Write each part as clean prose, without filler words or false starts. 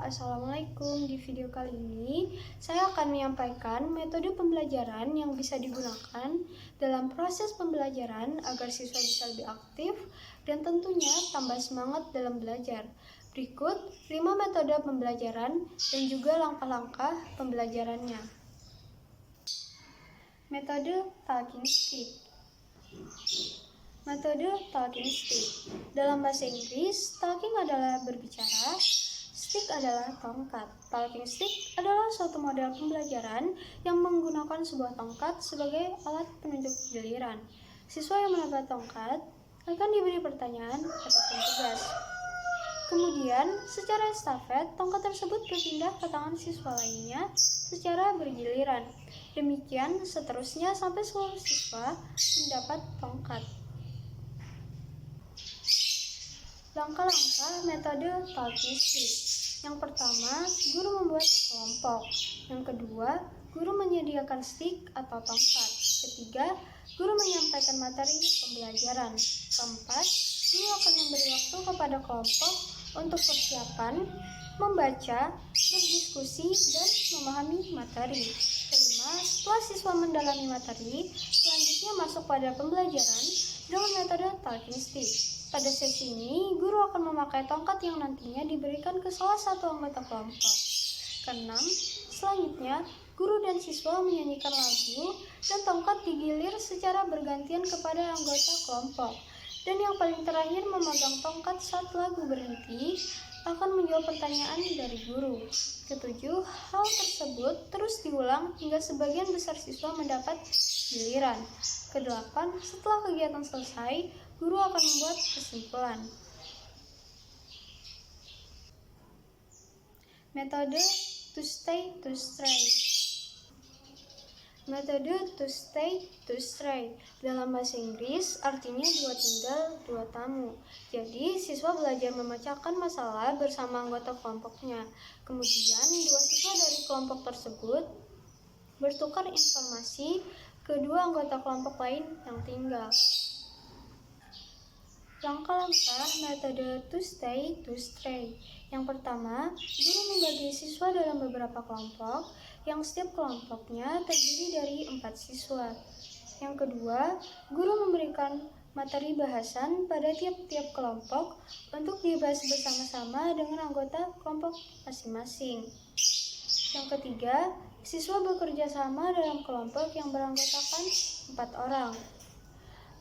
Assalamualaikum. Di video kali ini, saya akan menyampaikan metode pembelajaran yang bisa digunakan dalam proses pembelajaran agar siswa bisa lebih aktif dan tentunya tambah semangat dalam belajar. Berikut 5 metode pembelajaran dan juga langkah-langkah pembelajarannya. Metode talking stick. Metode talking stick. Dalam bahasa Inggris, talking adalah berbicara, stick adalah tongkat. Talking stick adalah suatu model pembelajaran yang menggunakan sebuah tongkat sebagai alat penunjuk giliran. Siswa yang mendapat tongkat akan diberi pertanyaan ataupun tugas. Kemudian, secara estafet, tongkat tersebut berpindah ke tangan siswa lainnya secara bergiliran. Demikian seterusnya sampai seluruh siswa mendapat tongkat. Langkah-langkah metode talking stick. Yang pertama, guru membuat kelompok. Yang kedua, guru menyediakan stick atau tongkat. Ketiga, guru menyampaikan materi pembelajaran. Keempat, guru akan memberi waktu kepada kelompok untuk persiapan, membaca, berdiskusi, dan memahami materi. Kelima, setelah siswa mendalami materi, selanjutnya masuk pada pembelajaran dengan metode talking stick. Pada sesi ini, guru akan memakai tongkat yang nantinya diberikan ke salah satu anggota kelompok. Keenam, selanjutnya, guru dan siswa menyanyikan lagu dan tongkat digilir secara bergantian kepada anggota kelompok. Dan yang paling terakhir, memegang tongkat saat lagu berhenti akan menjawab pertanyaan dari guru. Ketujuh, hal tersebut terus diulang hingga sebagian besar siswa mendapat giliran. Kedelapan, setelah kegiatan selesai, guru akan membuat kesimpulan. Metode to stay to stray. Metode to stay to stray dalam bahasa Inggris artinya dua tinggal, dua tamu. Jadi, siswa belajar memecahkan masalah bersama anggota kelompoknya. Kemudian, dua siswa dari kelompok tersebut bertukar informasi ke dua anggota kelompok lain yang tinggal. Langkah-langkah metode to stay to stray. Yang pertama, guru membagi siswa dalam beberapa kelompok yang setiap kelompoknya terdiri dari 4 siswa. Yang kedua, guru memberikan materi bahasan pada tiap-tiap kelompok untuk dibahas bersama-sama dengan anggota kelompok masing-masing. Yang ketiga, siswa bekerja sama dalam kelompok yang beranggotakan 4 orang.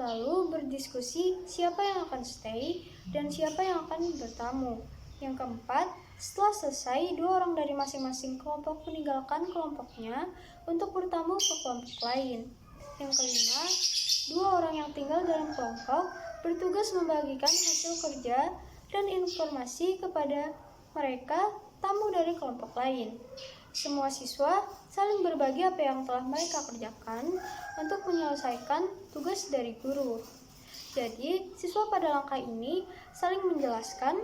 Lalu berdiskusi siapa yang akan stay dan siapa yang akan bertamu. Yang keempat, setelah selesai, 2 orang dari masing-masing kelompok meninggalkan kelompoknya untuk bertamu ke kelompok lain. Yang kelima, 2 orang yang tinggal dalam kelompok bertugas membagikan hasil kerja dan informasi kepada mereka tamu dari kelompok lain. Semua siswa saling berbagi apa yang telah mereka kerjakan untuk menyelesaikan tugas dari guru. Jadi, siswa pada langkah ini saling menjelaskan,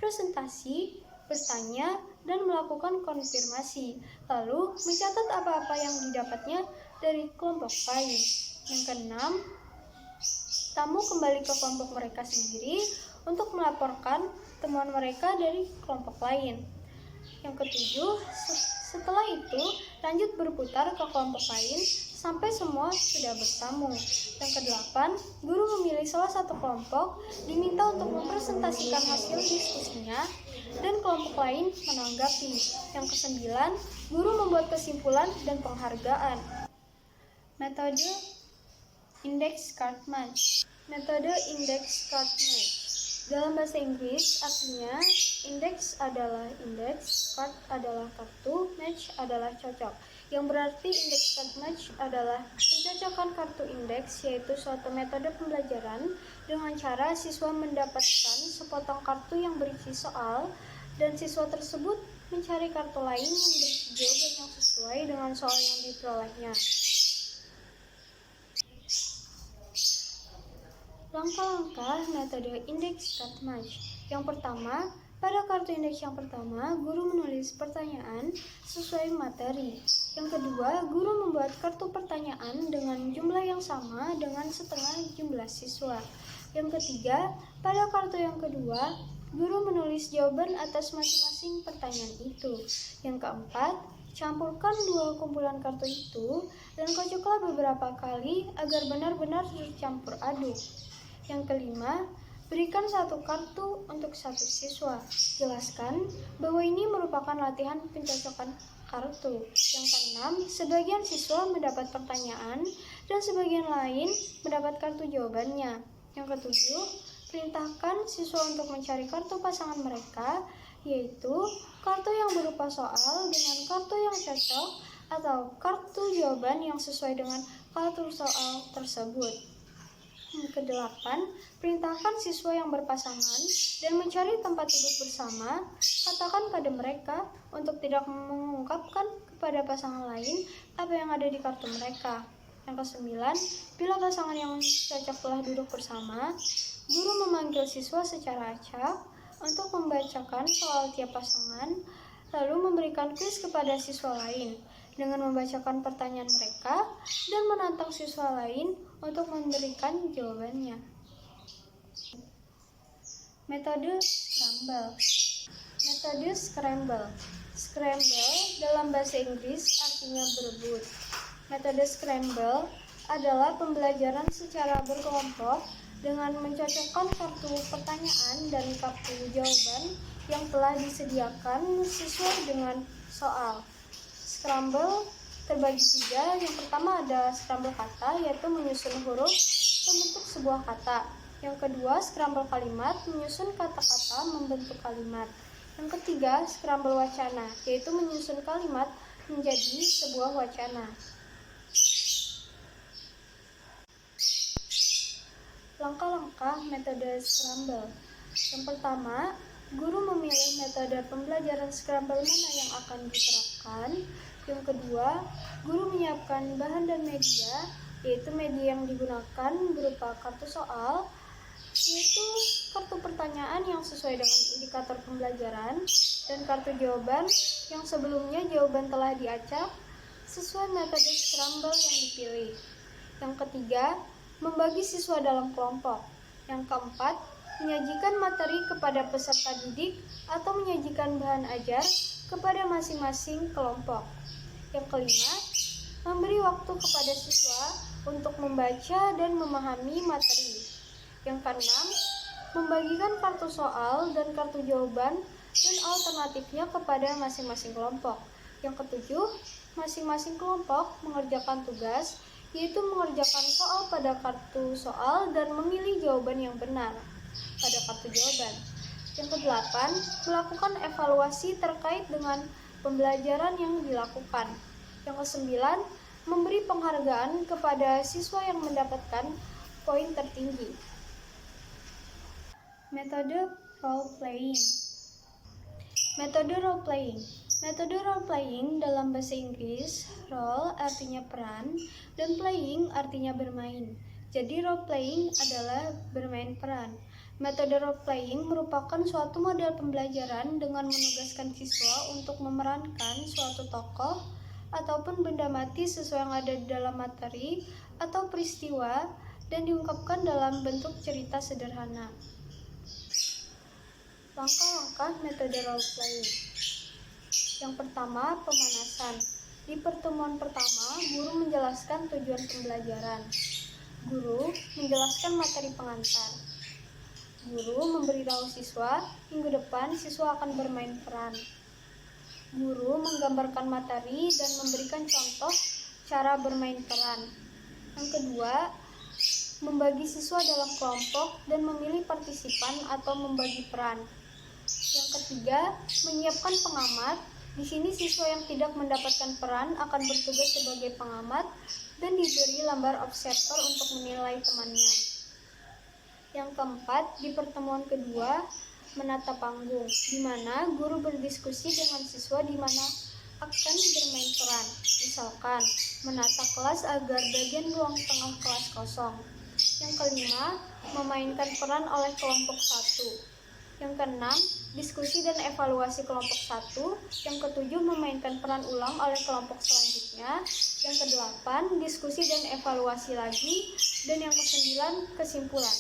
presentasi, bertanya, dan melakukan konfirmasi, lalu mencatat apa-apa yang didapatnya dari kelompok lain. Yang keenam, tamu kembali ke kelompok mereka sendiri untuk melaporkan temuan mereka dari kelompok lain. Yang ketujuh, setelah itu lanjut berputar ke kelompok lain sampai semua sudah bertamu. Yang kedelapan, guru memilih salah satu kelompok diminta untuk mempresentasikan hasil diskusinya dan kelompok lain menanggapi. Yang kesembilan, guru membuat kesimpulan dan penghargaan. Metode index card match. Metode index card match. Dalam bahasa Inggris artinya index adalah indeks, card adalah kartu, match adalah cocok. Yang berarti index card match adalah pencocokan kartu indeks, yaitu suatu metode pembelajaran dengan cara siswa mendapatkan sepotong kartu yang berisi soal dan siswa tersebut mencari kartu lain yang berisi jawaban yang sesuai dengan soal yang diperolehnya. Langkah-langkah metode index card match. Yang pertama, pada kartu indeks yang pertama, guru menulis pertanyaan sesuai materi. Yang kedua, guru membuat kartu pertanyaan dengan jumlah yang sama dengan setengah jumlah siswa. Yang ketiga, pada kartu yang kedua, guru menulis jawaban atas masing-masing pertanyaan itu. Yang keempat, campurkan dua kumpulan kartu itu dan kocoklah beberapa kali agar benar-benar tercampur aduk. Yang kelima, berikan satu kartu untuk satu siswa. Jelaskan bahwa ini merupakan latihan pencocokan kartu. Yang keenam, sebagian siswa mendapat pertanyaan dan sebagian lain mendapat kartu jawabannya. Yang ketujuh, perintahkan siswa untuk mencari kartu pasangan mereka, yaitu kartu yang berupa soal dengan kartu yang cocok atau kartu jawaban yang sesuai dengan kartu soal tersebut. Yang kedelapan, perintahkan siswa yang berpasangan dan mencari tempat duduk bersama. Katakan pada mereka untuk tidak mengungkapkan kepada pasangan lain apa yang ada di kartu mereka. Yang kesembilan, bila pasangan yang cocok telah duduk bersama, guru memanggil siswa secara acak untuk membacakan soal tiap pasangan, lalu memberikan kuis kepada siswa lain dengan membacakan pertanyaan mereka dan menantang siswa lain untuk memberikan jawabannya. Metode scramble. Metode scramble. Scramble dalam bahasa Inggris artinya berebut. Metode scramble adalah pembelajaran secara berkelompok dengan mencocokkan kartu pertanyaan dan kartu jawaban yang telah disediakan sesuai dengan soal. Scramble terbagi tiga. Yang pertama ada scramble kata, yaitu menyusun huruf membentuk sebuah kata. Yang kedua, scramble kalimat, menyusun kata-kata membentuk kalimat. Yang ketiga, scramble wacana, yaitu menyusun kalimat menjadi sebuah wacana. Langkah-langkah metode scramble. Yang pertama, guru memilih metode pembelajaran scramble mana yang akan diterapkan. Yang kedua, guru menyiapkan bahan dan media, yaitu media yang digunakan berupa kartu soal, yaitu kartu pertanyaan yang sesuai dengan indikator pembelajaran, dan kartu jawaban yang sebelumnya jawaban telah diacak sesuai metode scramble yang dipilih. Yang ketiga, membagi siswa dalam kelompok. Yang keempat, menyajikan materi kepada peserta didik atau menyajikan bahan ajar kepada masing-masing kelompok. Yang kelima, memberi waktu kepada siswa untuk membaca dan memahami materi. Yang keenam, membagikan kartu soal dan kartu jawaban dan alternatifnya kepada masing-masing kelompok. Yang ketujuh, masing-masing kelompok mengerjakan tugas, yaitu mengerjakan soal pada kartu soal dan memilih jawaban yang benar pada kartu jawaban. Yang kedelapan, melakukan evaluasi terkait dengan pembelajaran yang dilakukan. Yang kesembilan, memberi penghargaan kepada siswa yang mendapatkan poin tertinggi. Metode role playing. Metode role playing. Metode role playing dalam bahasa Inggris, role artinya peran dan playing artinya bermain. Jadi role playing adalah bermain peran. Metode role playing merupakan suatu model pembelajaran dengan menugaskan siswa untuk memerankan suatu tokoh ataupun benda mati sesuai yang ada di dalam materi atau peristiwa dan diungkapkan dalam bentuk cerita sederhana. Langkah-langkah metode role playing. Yang pertama, pemanasan. Di pertemuan pertama, guru menjelaskan tujuan pembelajaran. Guru menjelaskan materi pengantar. Guru memberitahu siswa, minggu depan siswa akan bermain peran. Guru menggambarkan materi dan memberikan contoh cara bermain peran. Yang kedua, membagi siswa dalam kelompok dan memilih partisipan atau membagi peran. Yang ketiga, menyiapkan pengamat. Di sini siswa yang tidak mendapatkan peran akan bertugas sebagai pengamat dan diberi lambar observer untuk menilai temannya. Yang keempat, di pertemuan kedua, menata panggung, di mana guru berdiskusi dengan siswa di mana akan bermain peran. Misalkan, menata kelas agar bagian ruang tengah kelas kosong. Yang kelima, memainkan peran oleh kelompok satu. Yang keenam, diskusi dan evaluasi kelompok satu. Yang ketujuh, memainkan peran ulang oleh kelompok selanjutnya. Yang kedelapan, diskusi dan evaluasi lagi. Dan yang kesembilan, kesimpulan.